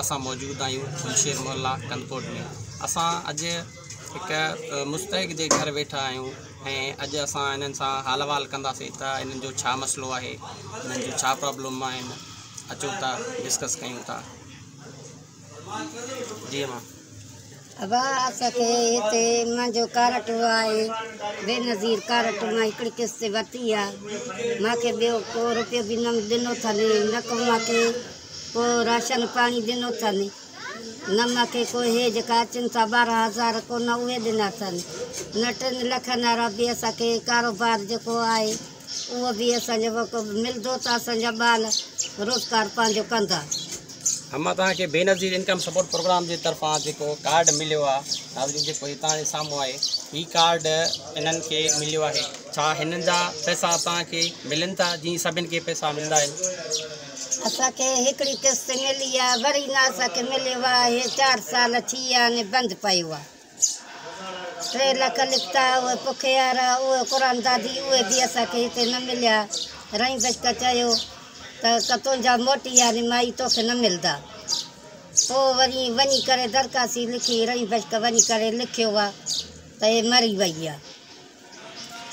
असां मौजूद आहियूं गुलशेर मोहल्ला कंदकोट में। असां अॼु हिकु मुस्तहिक जे घर वेठा आहियूं ऐं अॼु असां इन्हनि सां हाल अहिवाल कंदासीं त इन्हनि जो छा मसइलो आहे, इन्हनि जो छा प्रॉब्लम आहिनि। अचो था डिस्कस कयूं था। जी मां अब असांखे हिते मुंहिंजो कारट आहे बेनज़ीर कारट मां हिकिड़ी किस्त वरिती आहे। मूंखे ॿियो को रुपयो बि न ॾिनो अथनि, न को मूंखे को राशन पाणी ॾिनो अथनि, न मूंखे को हे जेका अचनि था 12,000 को न उहे ॾिना अथनि, न 3 लख नारा बि असांखे कारोबार जेको आहे उहो बि असांजो मिलंदो त असांजा ॿार रोज़गार पंहिंजो कंदा। अम्मा तव्हांखे बेनज़ीर इनकम सपोर्ट प्रोग्राम जे तरफ़ां जेको कार्ड मिलियो आहे, नाज़रीन जेको तव्हांजे साम्हूं आहे, ही कार्ड इन्हनि खे मिलियो आहे। छा हिननि जा पैसा तव्हांखे मिलनि था जीअं सभिनि खे पैसा मिलंदा आहिनि? असांखे हिकिड़ी किस्त मिली आहे, वरी न असांखे मिलियो आहे। 4 साल थी विया आहिनि बंदि पियो आहे। 3 लख लिखता उहे पुखियार उहे क़ुरान दादी उहे बि असांखे हिते न मिलिया। रही बचका चयो त तुंहिंजा मोटी आहे माई तोखे न मिलंदा। पोइ वरी वञी करे दरख़्वास्त लिखी रही बचका वञी करे लिखियो आहे त हे मरी वई आहे।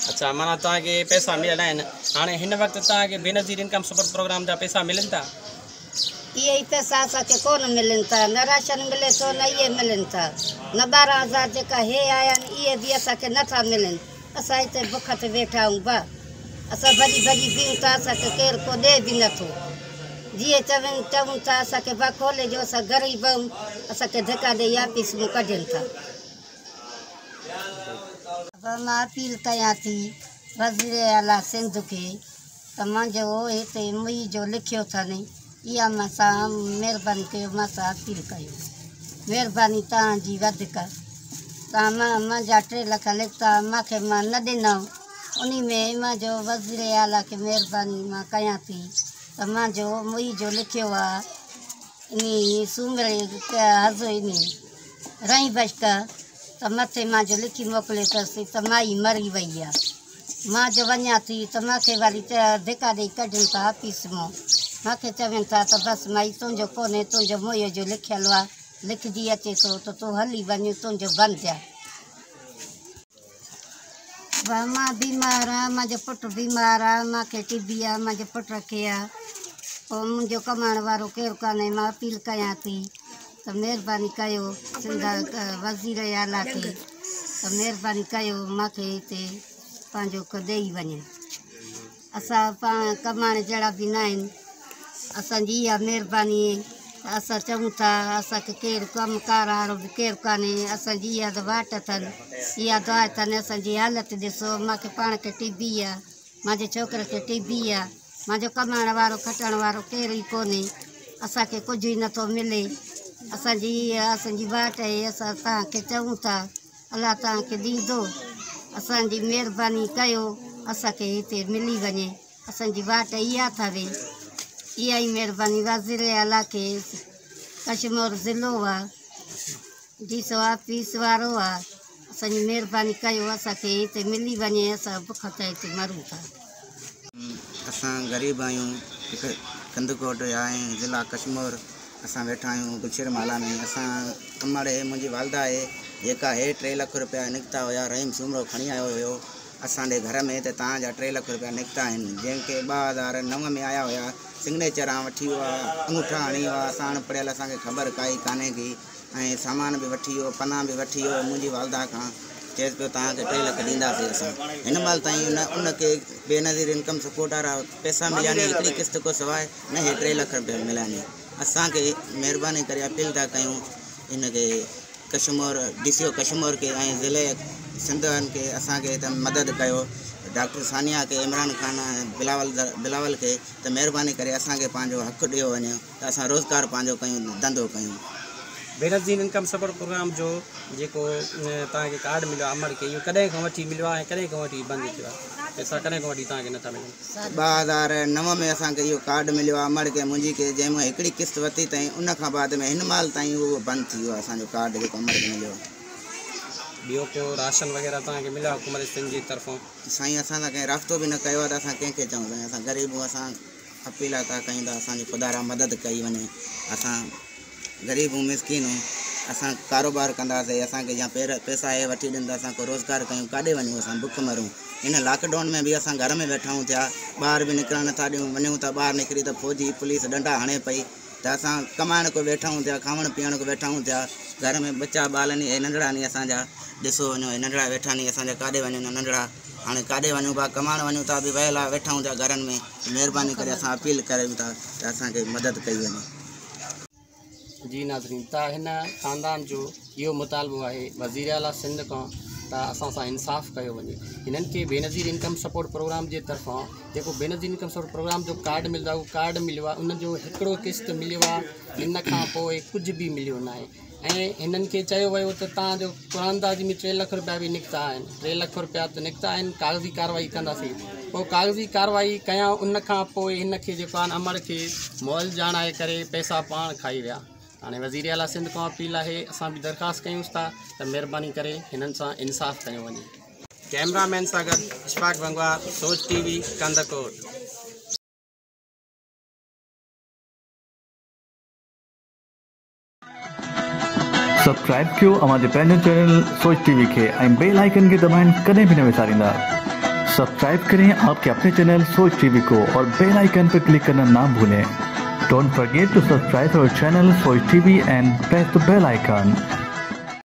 अच्छा, माना तव्हांखे पैसा मिलंदा आहिनि। हाणे हिन वक़्तु तव्हांखे बेनज़ीर इनकम सपोर्ट प्रोग्राम जा पैसा मिलनि था? इहे ई पैसा असांखे कोन मिलनि था, न राशन मिले थो न इहे मिलनि था, न 12,000 जेका हे आया आहिनि इहे बि असांखे नथा मिलनि। असां हिते बुख ते वेठा आहियूं बा। असां भॼी भॼी बीहूं था, असांखे केरु को ॾे बि नथो। जीअं चऊं था असांखे बा खोले जो, असां ग़रीब आहियूं, असांखे धिका ॾेई ऑफिस में कढनि था। मां अपील कयां थी वज़ीर आला सिंध खे त मुंहिंजो हिते मुई जो लिखियो अथनि, इहा मां सां महिरबानी कयो, मां सां अपील कयो। महिरबानी तव्हांजी वधीक। तव्हां मुंहिंजा 3 लख लिखता मूंखे मां न ॾिनऊं, उन में मुंहिंजो वज़ीर आला खे महिरबानी मां कयां थी त मुंहिंजो मुई जो लिखियो आहे इन सूमरे हज़ो इन रही बचका त मथे मुंहिंजो लिखी मोकिले अथसि त माई मरी वई आहे। मां जो वञा थी त मूंखे वरी धिका ॾेई कढनि था ऑफिस मां। मूंखे चवनि था त बसि माई तुंहिंजो कोन्हे, तुंहिंजो मुंहुं जो लिखियलु आहे, लिखिजी अचे थो त तूं हली वञ, तुंहिंजो बंदि आहे। मां बीमार आहियां, मुंहिंजो पुटु बीमार आहे, मूंखे TB आहे, मुंहिंजे पुट खे आहे। पोइ मुंहिंजो कमाइण वारो केरु कान्हे। मां अपील कयां थी त महिरबानी कयो सिंध वज़ीर आला खे त महिरबानी कयो मूंखे हिते पंहिंजो ॾेई वञे। असां पाण कमाइण जहिड़ा बि न आहिनि। असांजी इहा महिरबानी असां चऊं था, असांखे केरु कमुकार वारो बि केरु कान्हे। असांजी इहा त वाट अथनि, इहा दुआ अथनि। असांजी हालति ॾिसो, मूंखे पाण खे TB आहे, मुंहिंजे छोकिरे खे TB आहे, मुंहिंजो कमाइण वारो खटण वारो केरु ई कोन्हे। असांखे कुझु ई नथो मिले। असांजी असांजी वाट आहे। असां तव्हांखे चऊं था, अलाह तव्हांखे ॾींदो। असांजी महिरबानी कयो, असांखे हिते मिली वञे। असांजी वाट इहा अथव, इहा ई महिरबानी वज़ीर आला खे। कशमीर ज़िलो आहे, DCO ऑफिस वारो आहे, असांजी महिरबानी कयो, असांखे हिते मिली वञे। असां बुख ते हिते मरूं था। असां ग़रीब आहियूं, हिकु कंदकोट ऐं ज़िला कशमीर। असां वेठा आहियूं गुलशेर मोहल्ला में। असां कमड़े मुंहिंजी वालदा आहे जेका 3 लख रुपया निकिता हुया, रहीम सूमरो खणी आयो हुयो असांजे घर में, त तव्हांजा 3 लख रुपया निकिता आहिनि, जंहिंखे 2009 में आया हुया। सिग्नेचरां वठी हुआ, अंगूठा हणी हुआ। असां अनपढ़ियल, असांखे ख़बर काई कान्हे की, ऐं सामान बि वठी वियो, पना बि वठी वियो मुंहिंजी वालदा खां। चएसि पियो तव्हांखे 3 लख ॾींदासीं असां। हिन महिल ताईं उनखे बेनज़ीर इनकम सपोर्ट वारा पैसा मिलिया आहिनि, हिकिड़ी किस्त को सवाइ न। हे 3 लख रुपया मिलिया आहिनि। असांखे महिरबानी करे अपील था कयूं इनखे कशमीर DCO कशमीर के ऐं ज़िले सिंध खे असांखे त मदद कयो। डॉक्टर सानिया के, इमरान खान, बिलावल के त महिरबानी करे असांखे पंहिंजो हक़ ॾियो वञे त असां रोज़गार पंहिंजो कयूं, धंधो कयूं। बेनज़ीर इनकम सपोर्ट प्रोग्राम जो जेको तव्हांखे कार्ड मिलियो आहे अमर खे, इहो कॾहिं खां वठी मिलियो आहे ऐं कॾहिं खां वठी बंदि थियो आहे? पैसा कॾहिं खां वठी तव्हांखे नथा मिलनि? 2009 में असांखे इहो कार्ड मिलियो आहे अमर के मुंहिंजी के, जंहिंमें हिकिड़ी किस्त वरिती अथई। उन खां बाद में हिन महिल ताईं उहो बंदि थी वियो आहे असांजो कार्ड जेको अमर खे मिलियो आहे। ॿियो को राशन वग़ैरह तव्हांखे मिलियो आहे हुकूमत सिंध जी तरफ़ां? साईं असां त कंहिं रास्तो बि न कयो आहे, त असां कंहिंखे चऊं साईं। असां ग़रीब, असां अपील था कयूं था असांजी ख़ुदा मदद कई वञे। असां ग़रीब हूँ मिसकिन हूँ असां कारोबार कंदासीं असांखे या पैसा आहे वठी ॾींदा असां को रोज़गार कयूं काॾे वञूं असां बुख मरूं इन लॉकडाउन में भी असां घर में वेठा हूं थिया ॿाहिरि बि निकिरण नथा ॾियूं वञूं था ॿाहिरि निकिरी त फौजी पुलिस डंडा हणे पई त असां कमाइण को वेठा हूं थिया खावण पीअण को वेठा हूं थिया घर में बच्चा ॿाल नी नंढड़ा नी असांजा ॾिसो वञो नंढड़ा वेठा नी असांजा काॾे वञूं नंढड़ा हाणे काॾे वञूं पिया कमाइण वञूं था बि वहियल आहे वेठा हूं था घरनि में महिरबानी करे असां अपील कयूं था त असांखे मदद कई वञे। जी नाज़रीन त हिन ख़ानदान जो इहो मुतालबो आहे वज़ीर आला सिंध खां त असां सां इंसाफ़ कयो वञे। हिननि खे बेनज़ीर इनकम सपोर्ट प्रोग्राम जे तरफ़ां जेको बेनज़ीर इनकम सपोर्ट प्रोग्राम जो कार्ड मिलंदो आहे उहो कार्ड मिलियो आहे उन जो हिकिड़ो किस्त मिलियो आहे इन खां पोइ कुझु बि मिलियो न आहे ऐं हिननि खे चयो वियो त तव्हांजो कुरानदाजी में 3 लाख रुपया बि निकिता आहिनि 3 लाख रुपया त निकिता आहिनि कागज़ी कार्रवाई कंदासीं पोइ कागज़ी कार्रवाई कयां उन खां पोइ हिन खे जेको आहे अमर खे मोल ॼाणाए करे पैसा पाण खाई विया। हाणे वज़ीर आला सिंध खां अपील आहे असां बि दरख़्वास्त कयूं था त महिरबानी करे हिननि सां इंसाफ़ कयो वञे। कैमरामैन सां गॾु इशफाक बंगवार सोच TV कंदकोट। सब्सक्राइब कयो हमारे पंहिंजो चैनल सोच TV के बेल आइकन के दबाएं कदें भी न विसारींदा। सब्सक्राइब करें आपके अपने चैनल सोच TV को और बेल आइकन पर क्लिक करना ना भूलें। Don't forget to subscribe our channel Soch TV and press the bell icon.